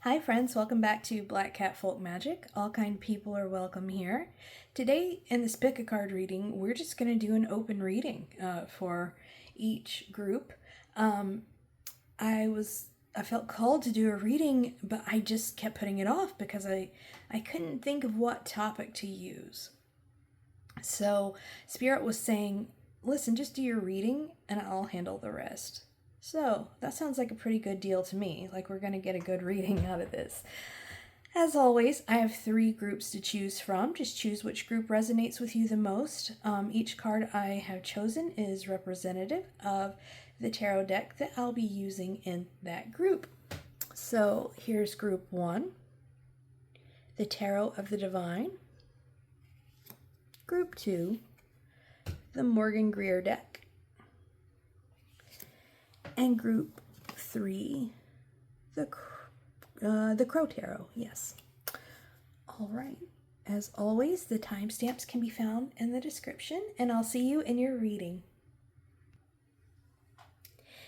Hi friends, welcome back to Black Cat Folk Magic. All kind people are welcome here. Today in this pick a card reading, we're just going to do an open reading for each group. I felt called to do a reading, but I just kept putting it off because I couldn't think of what topic to use. So Spirit was saying, listen, just do your reading and I'll handle the rest. So that sounds like a pretty good deal to me, like we're going to get a good reading out of this. As always, I have 3 groups to choose from. Just choose which group resonates with you the most. Each card I have chosen is representative of the tarot deck that I'll be using in that group. So here's group 1, the Tarot of the Divine. Group 2, the Morgan Greer deck. And group 3, the Crow Tarot, yes. All right. As always, the timestamps can be found in the description, and I'll see you in your reading.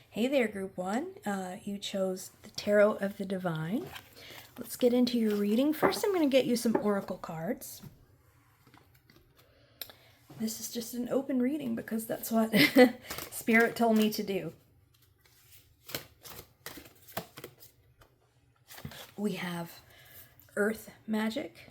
Hey there, group 1. You chose the Tarot of the Divine. Let's get into your reading. First, I'm going to get you some oracle cards. This is just an open reading because that's what Spirit told me to do. We have Earth Magic,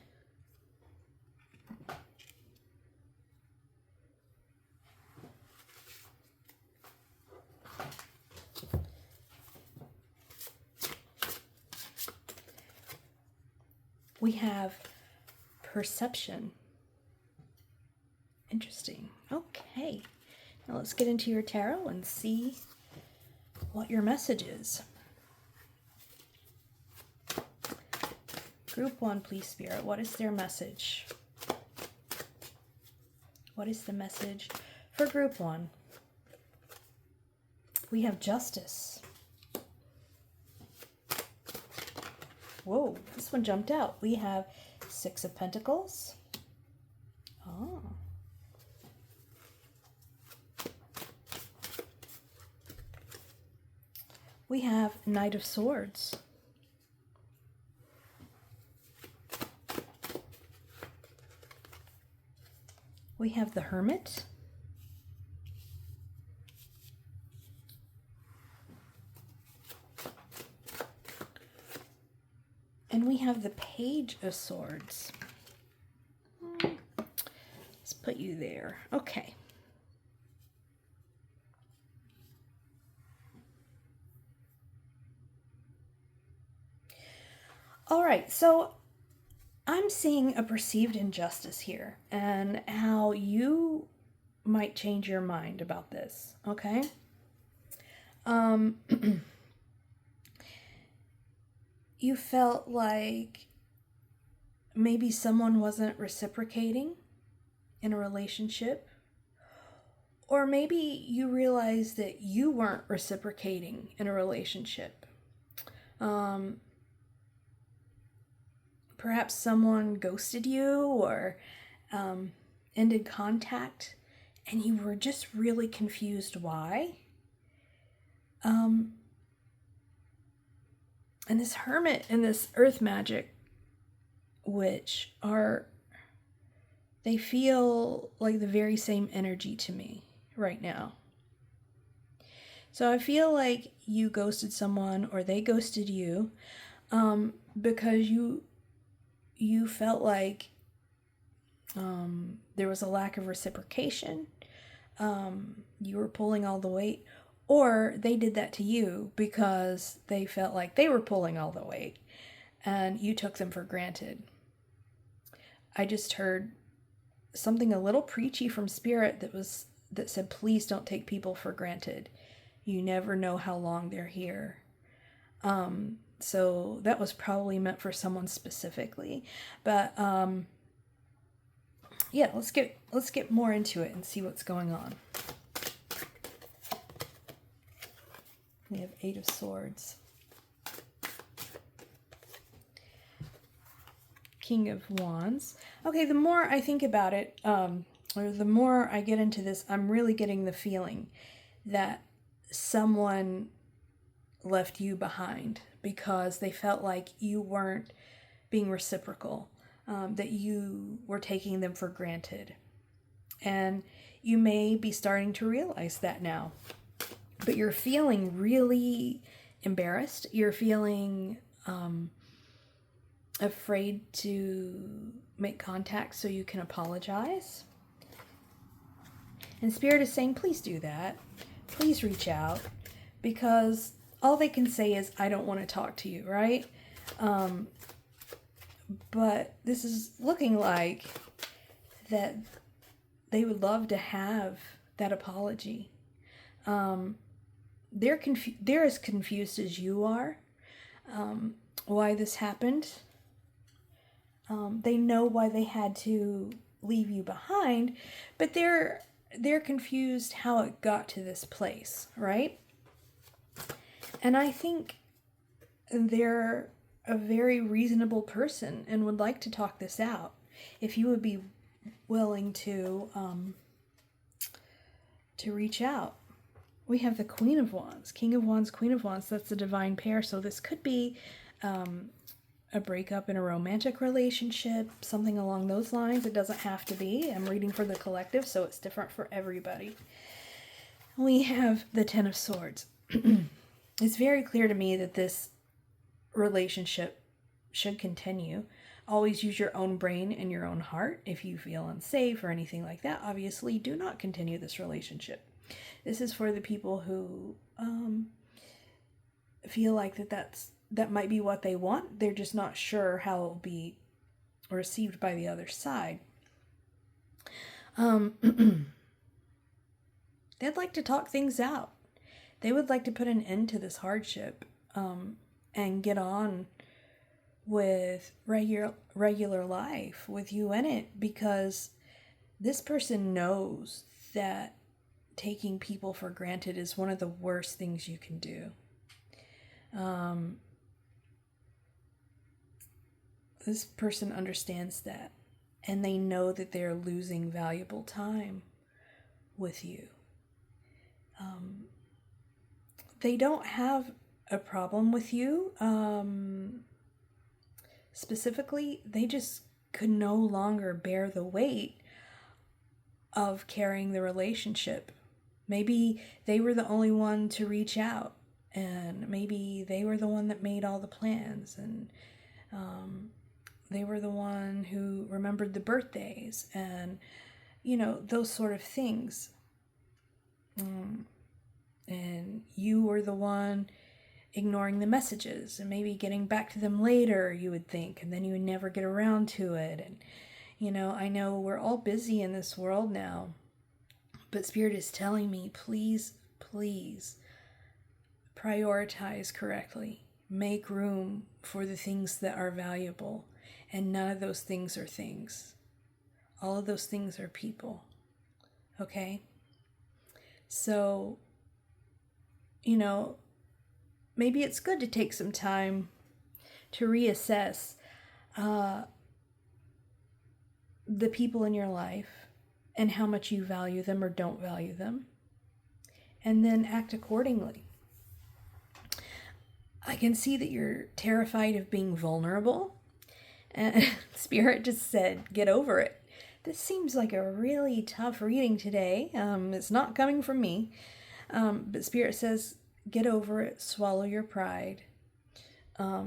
we have Perception. Interesting. Okay, now let's get into your tarot and see what your message is. Group 1, please, Spirit. What is their message? What is the message for Group 1? We have Justice. Whoa, this one jumped out. We have 6 of Pentacles. Oh. We have Knight of Swords. We have the Hermit. And we have the Page of Swords. Let's put you there. Okay. All right, so I'm seeing a perceived injustice here and how you might change your mind about this, okay? You felt like maybe someone wasn't reciprocating in a relationship, or maybe you realized that you weren't reciprocating in a relationship. Perhaps someone ghosted you or ended contact, and you were just really confused why. And this Hermit and this Earth Magic Witch they feel like the very same energy to me right now. So I feel like you ghosted someone or they ghosted you because you felt like there was a lack of reciprocation. You were pulling all the weight, or they did that to you because they felt like they were pulling all the weight and you took them for granted. I just heard something a little preachy from Spirit that said, please don't take people for granted. You never know how long they're here. So that was probably meant for someone specifically, but yeah, let's get more into it and see what's going on. We have 8 of Swords, King of Wands. Okay, the more I think about it, or the more I get into this, I'm really getting the feeling that someone left you behind because they felt like you weren't being reciprocal, that you were taking them for granted. And you may be starting to realize that now, but you're feeling really embarrassed. You're feeling afraid to make contact so you can apologize. And Spirit is saying, please do that. Please reach out, because all they can say is, I don't want to talk to you, right? But this is looking like that they would love to have that apology. They're as confused as you are why this happened. They know why they had to leave you behind, but they're confused how it got to this place, right? And I think they're a very reasonable person and would like to talk this out. If you would be willing to reach out. We have the Queen of Wands, King of Wands, Queen of Wands. That's the divine pair. So this could be a breakup in a romantic relationship, something along those lines. It doesn't have to be. I'm reading for the collective, so it's different for everybody. We have the Ten of Swords. It's very clear to me that this relationship should continue. Always use your own brain and your own heart. If you feel unsafe or anything like that, obviously do not continue this relationship. This is for the people who feel like that might be what they want. They're just not sure how it will be received by the other side. They'd like to talk things out. They would like to put an end to this hardship and get on with regular life with you in it, because this person knows that taking people for granted is one of the worst things you can do. This person understands that, and they know that they're losing valuable time with you. They don't have a problem with you. Specifically, they just could no longer bear the weight of carrying the relationship. Maybe they were the only one to reach out, and maybe they were the one that made all the plans, and they were the one who remembered the birthdays, and those sort of things. And you were the one ignoring the messages and maybe getting back to them later, you would think, and then you would never get around to it. And I know we're all busy in this world now, but Spirit is telling me, please prioritize correctly. Make room for the things that are valuable, and none of those things are things. All of those things are people. Okay? So, maybe it's good to take some time to reassess the people in your life and how much you value them or don't value them, and then act accordingly. I can see that you're terrified of being vulnerable, and Spirit just said, get over it. This seems like a really tough reading today. It's not coming from me, but Spirit says, get over it, swallow your pride,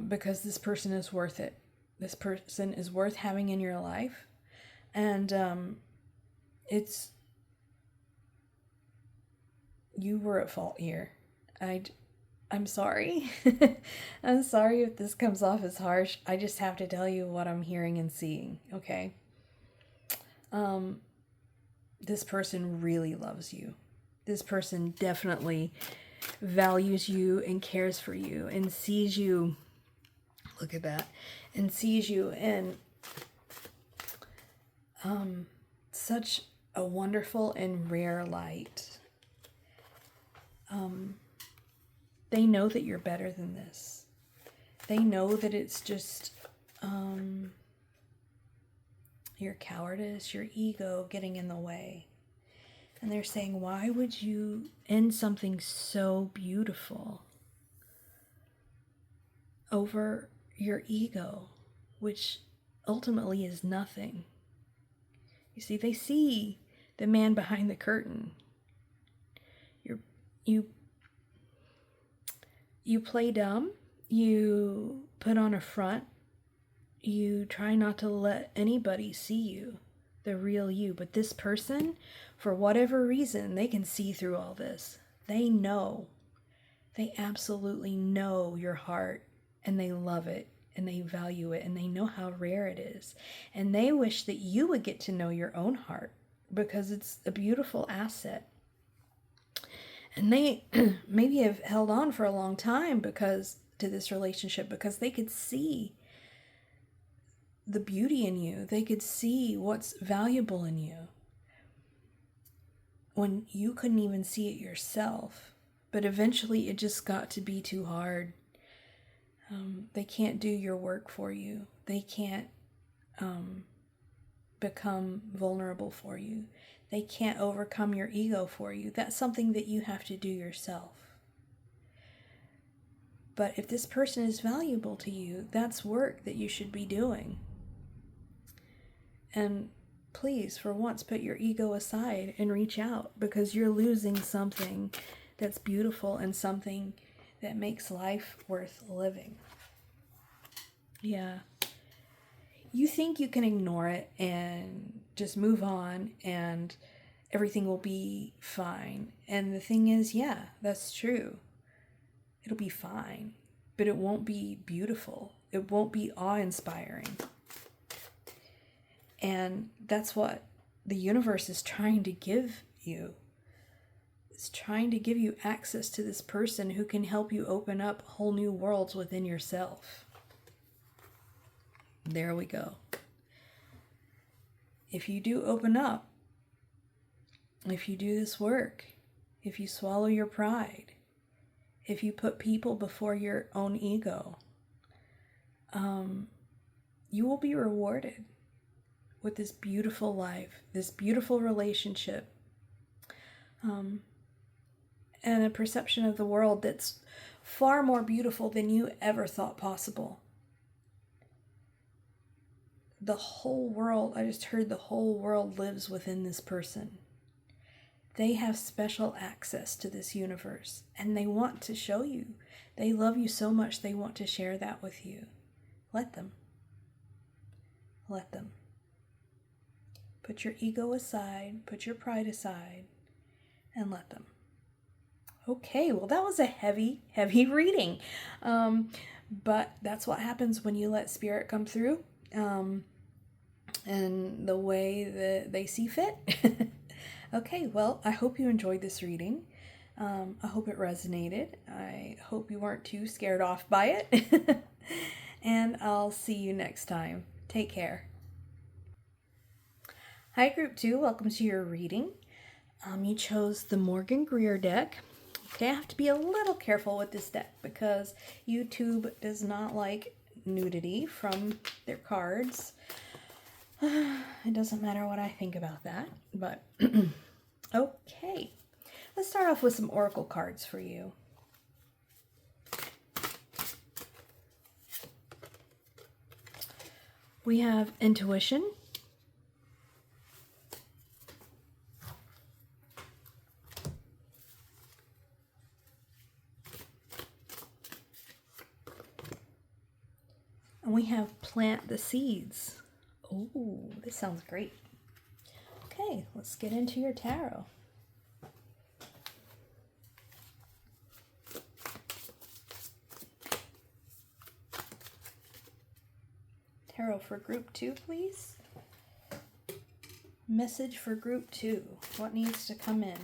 because this person is worth it. This person is worth having in your life. And you were at fault here. I'm sorry. I'm sorry if this comes off as harsh. I just have to tell you what I'm hearing and seeing, okay? This person really loves you. This person definitely values you and cares for you and sees you, look at that, and sees you in such a wonderful and rare light. They know that you're better than this. They know that it's just your cowardice, your ego getting in the way. And they're saying, why would you end something so beautiful? over your ego, which ultimately is nothing. You see, they see the man behind the curtain. You play dumb, you put on a front, you try not to let anybody see you, the real you. But this person, for whatever reason, they can see through all this. They know. They absolutely know your heart, and they love it, and they value it, and they know how rare it is. And they wish that you would get to know your own heart, because it's a beautiful asset. And they maybe have held on for a long time to this relationship because they could see the beauty in you. They could see what's valuable in you when you couldn't even see it yourself. But eventually it just got to be too hard. They can't do your work for you. They can't become vulnerable for you. They can't overcome your ego for you. That's something that you have to do yourself. But if this person is valuable to you, that's work that you should be doing. And please, for once, put your ego aside and reach out, because you're losing something that's beautiful and something that makes life worth living. Yeah. You think you can ignore it and just move on and everything will be fine. And the thing is, yeah, that's true. It'll be fine, but it won't be beautiful. It won't be awe-inspiring. And that's what the universe is trying to give you. It's trying to give you access to this person who can help you open up whole new worlds within yourself. There we go. If you do open up, if you do this work, if you swallow your pride, if you put people before your own ego, you will be rewarded with this beautiful life, this beautiful relationship, and a perception of the world that's far more beautiful than you ever thought possible. The whole world, I just heard the whole world lives within this person. They have special access to this universe, and they want to show you. They love you so much, they want to share that with you. Let them. Let them. Put your ego aside, put your pride aside, and let them. Okay, well, that was a heavy reading. But that's what happens when you let spirit come through. And the way that they see fit. Okay, well, I hope you enjoyed this reading. I hope it resonated. I hope you weren't too scared off by it. And I'll see you next time. Take care. Hi, Group 2. Welcome to your reading. You chose the Morgan Greer deck. Okay, I have to be a little careful with this deck because YouTube does not like nudity from their cards. It doesn't matter what I think about that, but okay. Let's start off with some oracle cards for you. We have intuition. And we have plant the seeds. Oh, this sounds great. Okay, let's get into your tarot. Tarot for Group 2, please. Message for Group 2. What needs to come in?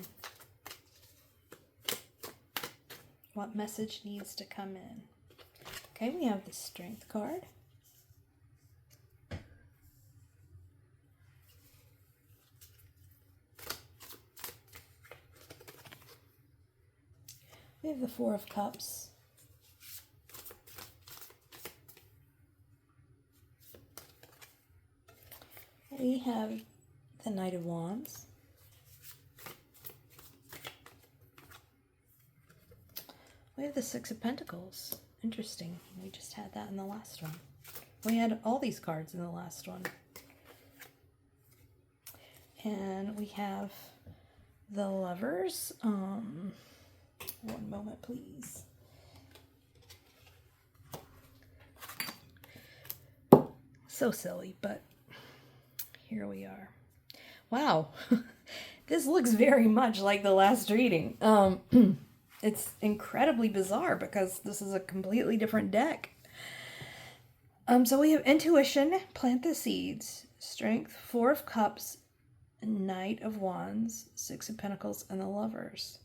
What message needs to come in? Okay, we have the Strength card. We have the Four of Cups. We have the Knight of Wands. We have the Six of Pentacles. Interesting. We just had that in the last one. We had all these cards in the last one. And we have the Lovers. One moment, please. So silly, but here we are. Wow. This looks very much like the last reading. It's incredibly bizarre because this is a completely different deck. So we have Intuition, Plant the Seeds, Strength, Four of Cups, Knight of Wands, Six of Pentacles, and the Lovers.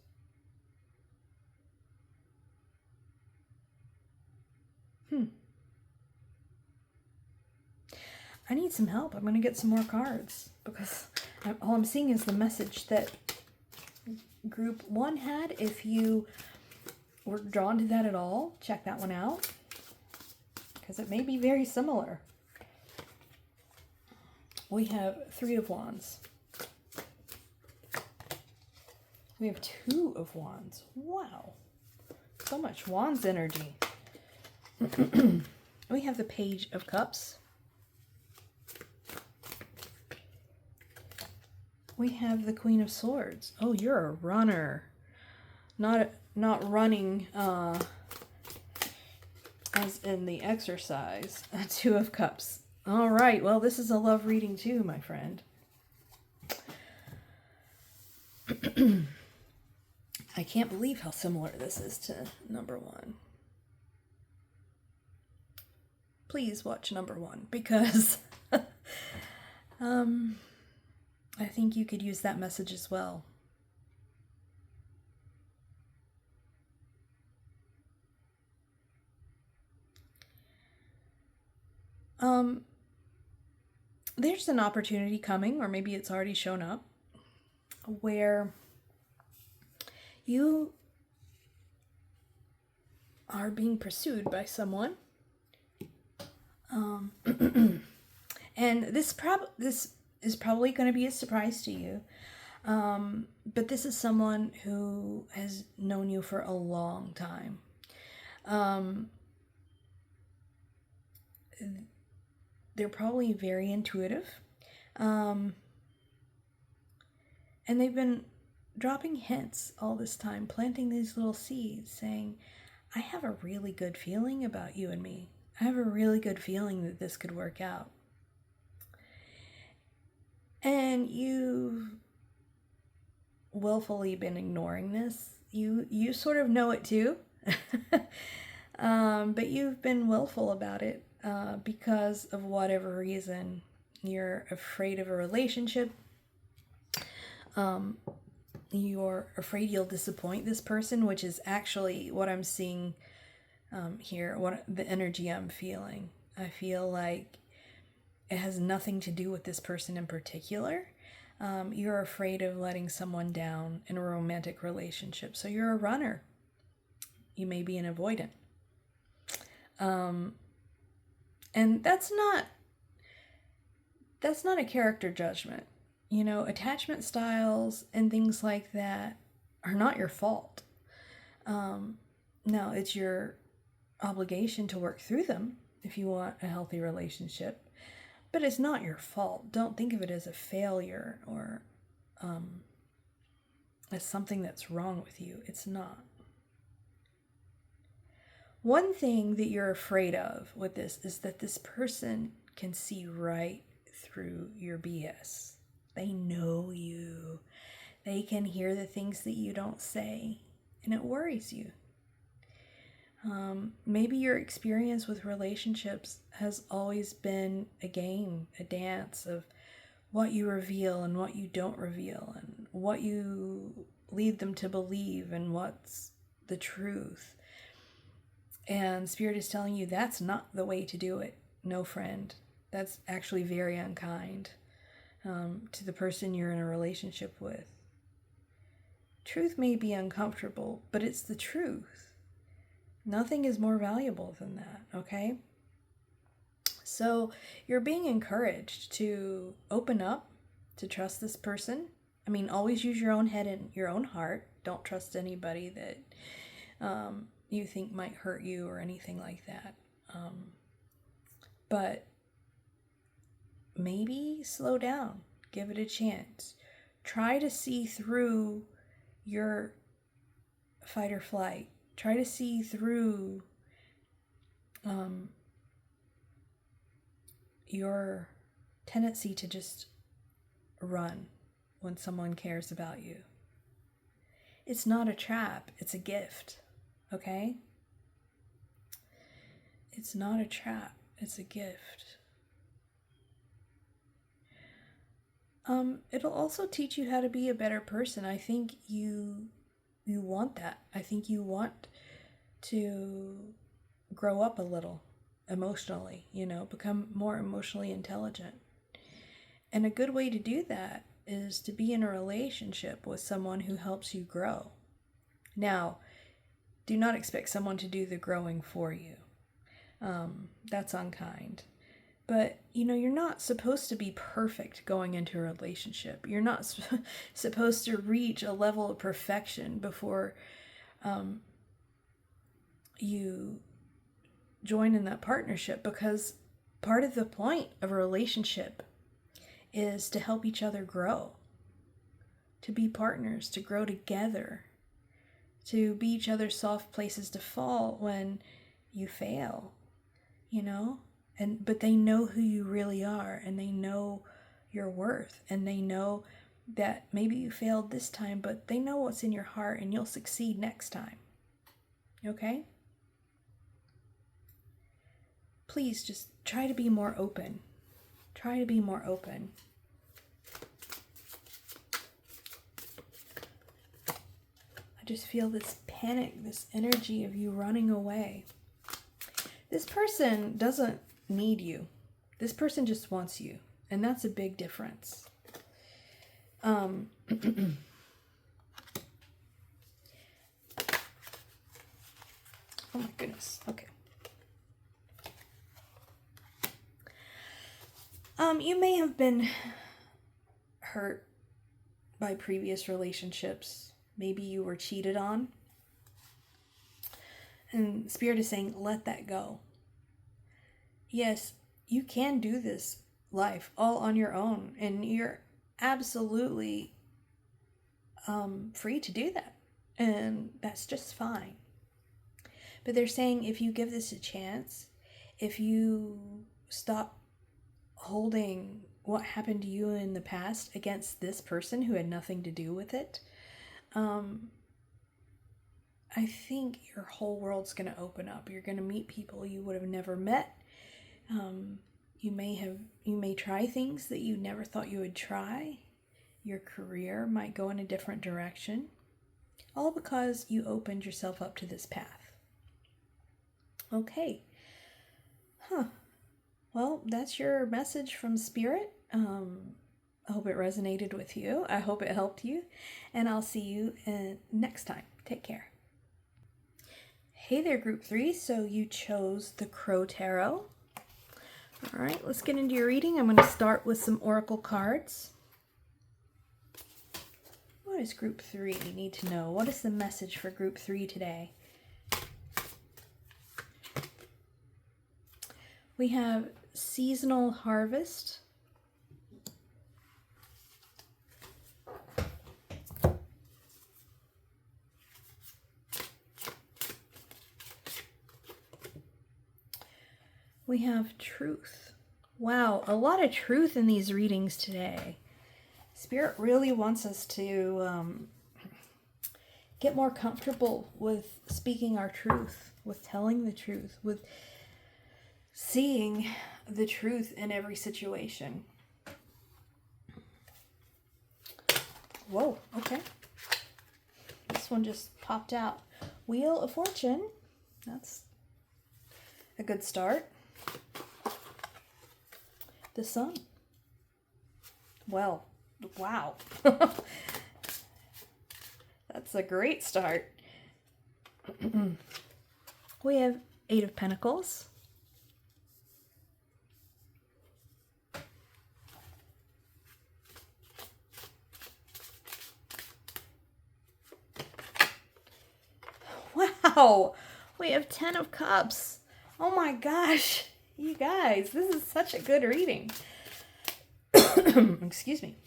I need some help. I'm going to get some more cards because all I'm seeing is the message that Group 1 had. If you were drawn to that at all, check that one out because it may be very similar. We have Three of Wands. We have Two of Wands. Wow. So much Wands energy. We have the Page of Cups. We have the Queen of Swords. Oh, you're a runner. Not running as in the exercise. Two of Cups. All right. Well, this is a love reading too, my friend. I can't believe how similar this is to number 1. Please watch number 1 because I think you could use that message as well. There's an opportunity coming, or maybe it's already shown up, where you are being pursued by someone. And this is probably going to be a surprise to you. But this is someone who has known you for a long time. They're probably very intuitive. And they've been dropping hints all this time, planting these little seeds, saying, I have a really good feeling about you and me. I have a really good feeling that this could work out. And you've willfully been ignoring this. You sort of know it too. But you've been willful about it because of whatever reason. You're afraid of a relationship. You're afraid you'll disappoint this person, which is actually what I'm seeing here, what the energy I'm feeling. I feel like it has nothing to do with this person in particular. You're afraid of letting someone down in a romantic relationship. So you're a runner. You may be an avoidant. And that's not a character judgment. You know, attachment styles and things like that are not your fault. Now, it's your obligation to work through them if you want a healthy relationship, but it's not your fault. Don't think of it as a failure or as something that's wrong with you. It's not. One thing that you're afraid of with this is that this person can see right through your BS. They know you. They can hear the things that you don't say, and it worries you. Maybe your experience with relationships has always been a game, a dance of what you reveal and what you don't reveal, and what you lead them to believe and what's the truth. And Spirit is telling you that's not the way to do it. No, friend. That's actually very unkind to the person you're in a relationship with. Truth may be uncomfortable, but it's the truth. Nothing is more valuable than that, okay? So you're being encouraged to open up, to trust this person. I mean, always use your own head and your own heart. Don't trust anybody that you think might hurt you or anything like that. But maybe slow down, give it a chance. Try to see through your fight or flight. Try to see through your tendency to just run when someone cares about you. It's not a trap, it's a gift, okay? It's not a trap, it's a gift. It'll also teach you how to be a better person. I think you want that. I think you want to grow up a little emotionally, become more emotionally intelligent. And a good way to do that is to be in a relationship with someone who helps you grow. Now, do not expect someone to do the growing for you. That's unkind. But, you're not supposed to be perfect going into a relationship. You're not supposed to reach a level of perfection before you join in that partnership, because part of the point of a relationship is to help each other grow, to be partners, to grow together, to be each other's soft places to fall when you fail, but they know who you really are, and they know your worth, and they know that maybe you failed this time, but they know what's in your heart, and you'll succeed next time. Okay? Please just try to be more open. Try to be more open. I just feel this panic, this energy of you running away. This person doesn't need you. This person just wants you. And that's a big difference. Oh my goodness. Okay. You may have been hurt by previous relationships. Maybe you were cheated on. And Spirit is saying, let that go. Yes, you can do this life all on your own, and you're absolutely free to do that. And that's just fine. But they're saying if you give this a chance, if you stop holding what happened to you in the past against this person who had nothing to do with it, I think your whole world's going to open up. You're going to meet people you would have never met. You may try things that you never thought you would try. Your career might go in a different direction. All because you opened yourself up to this path. Okay. Well, that's your message from Spirit. I hope it resonated with you. I hope it helped you. And I'll see you next time. Take care. Hey there, Group 3. So you chose the Crow Tarot. All right, let's get into your reading. I'm going to start with some Oracle cards. What does Group 3 need to know? What is the message for Group 3 today? We have Seasonal Harvest. We have Truth. Wow, a lot of truth in these readings today. Spirit really wants us to get more comfortable with speaking our truth, with telling the truth, with seeing the truth in every situation. Whoa, okay. This one just popped out. Wheel of Fortune. That's a good start. The Sun. Well, wow. That's a great start. We have Eight of Pentacles. Wow. We have 10 of Cups. Oh my gosh. You guys, this is such a good reading. Excuse me.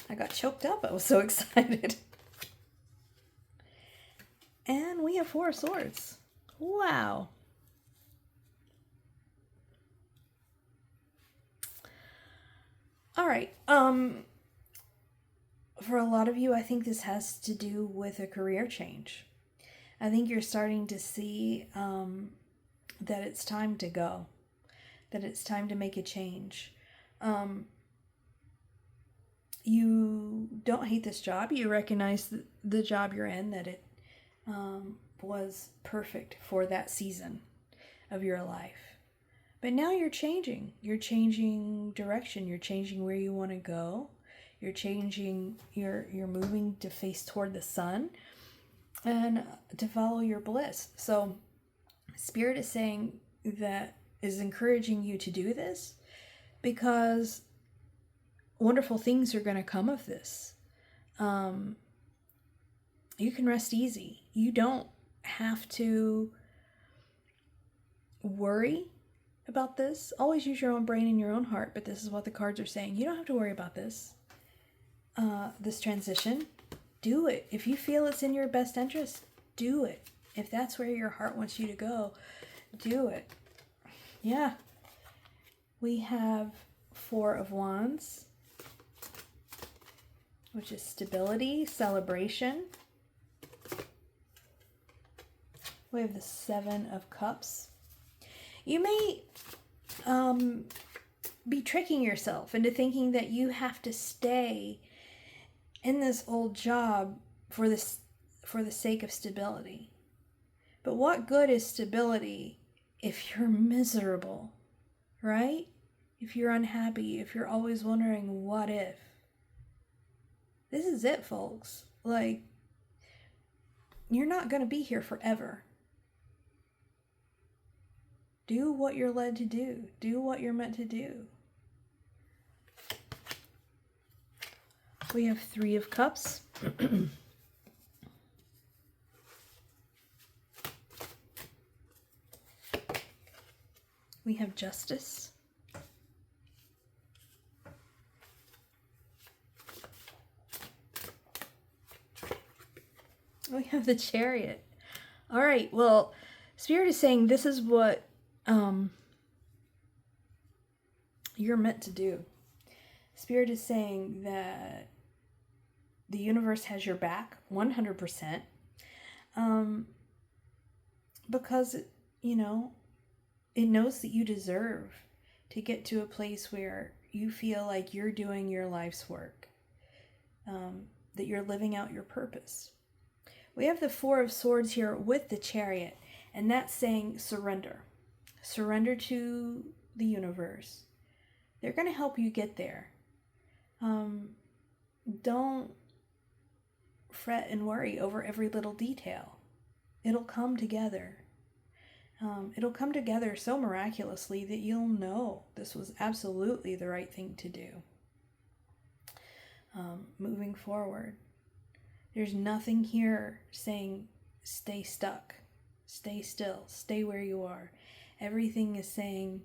I got choked up. I was so excited. And we have 4 of Swords. Wow. All right. For a lot of you, I think this has to do with a career change. I think you're starting to see that it's time to go, that it's time to make a change. You don't hate this job. You recognize the job you're in, that it was perfect for that season of your life. But now you're changing. You're changing direction. You're changing where you want to go. You're changing, you're moving to face toward the sun and to follow your bliss. So Spirit is saying that, is encouraging you to do this, because wonderful things are going to come of this. You can rest easy. You don't have to worry about this. Always use your own brain and your own heart, but this is what the cards are saying. You don't have to worry about this. This transition. Do it. If you feel it's in your best interest, do it. If that's where your heart wants you to go, do it. Yeah. We have 4 of Wands, which is stability, celebration. We have the 7 of Cups. You may be tricking yourself into thinking that you have to stay in this old job for the sake of stability. But what good is stability if you're miserable, right? If you're unhappy, if you're always wondering what if. This is it, folks. Like, you're not going to be here forever. Do what you're led to do. Do what you're meant to do. We have 3 of Cups. We have Justice. We have the Chariot. All right, well, Spirit is saying this is what you're meant to do. Spirit is saying that the universe has your back 100%, because, you know, it knows that you deserve to get to a place where you feel like you're doing your life's work, that you're living out your purpose. We have the 4 of Swords here with the Chariot, and that's saying surrender. Surrender to the universe. They're going to help you get there. Don't fret and worry over every little detail. It'll come together. It'll come together so miraculously that you'll know this was absolutely the right thing to do. Moving forward. There's nothing here saying stay stuck, stay still, stay where you are. Everything is saying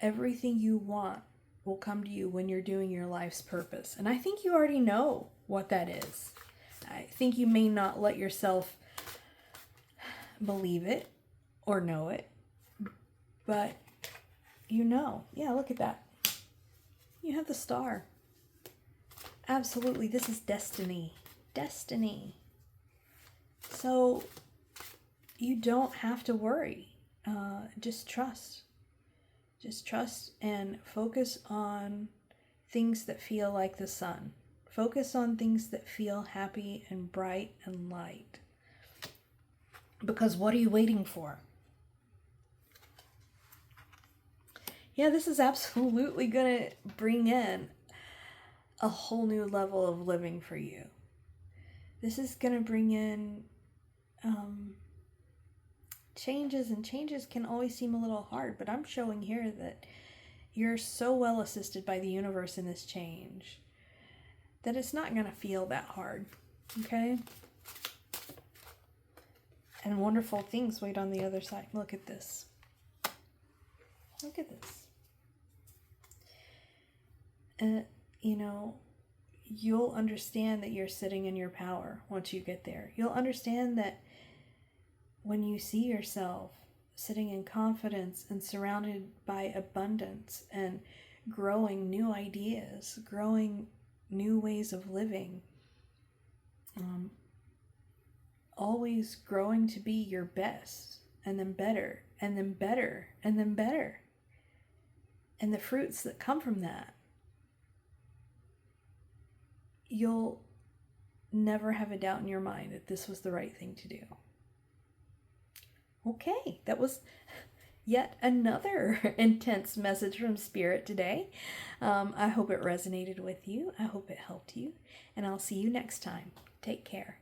everything you want will come to you when you're doing your life's purpose. And I think you already know what that is. I think you may not let yourself believe it or know it, but you know. Yeah, look at that. You have the Star. Absolutely, this is destiny. Destiny. So you don't have to worry. Just trust. Just trust and focus on things that feel like the sun. Focus on things that feel happy and bright and light. Because what are you waiting for? Yeah, this is absolutely going to bring in a whole new level of living for you. This is going to bring in changes, and changes can always seem a little hard, but I'm showing here that you're so well assisted by the universe in this change that it's not going to feel that hard, okay? And wonderful things wait on the other side. Look at this. Look at this. You know, you'll understand that you're sitting in your power once you get there. You'll understand that when you see yourself sitting in confidence and surrounded by abundance and growing new ideas, growing new ways of living, always growing to be your best, and then better, and then better, and then better. And the fruits that come from that, you'll never have a doubt in your mind that this was the right thing to do. Okay, that was yet another intense message from Spirit today. I hope it resonated with you. I hope it helped you. And I'll see you next time. Take care.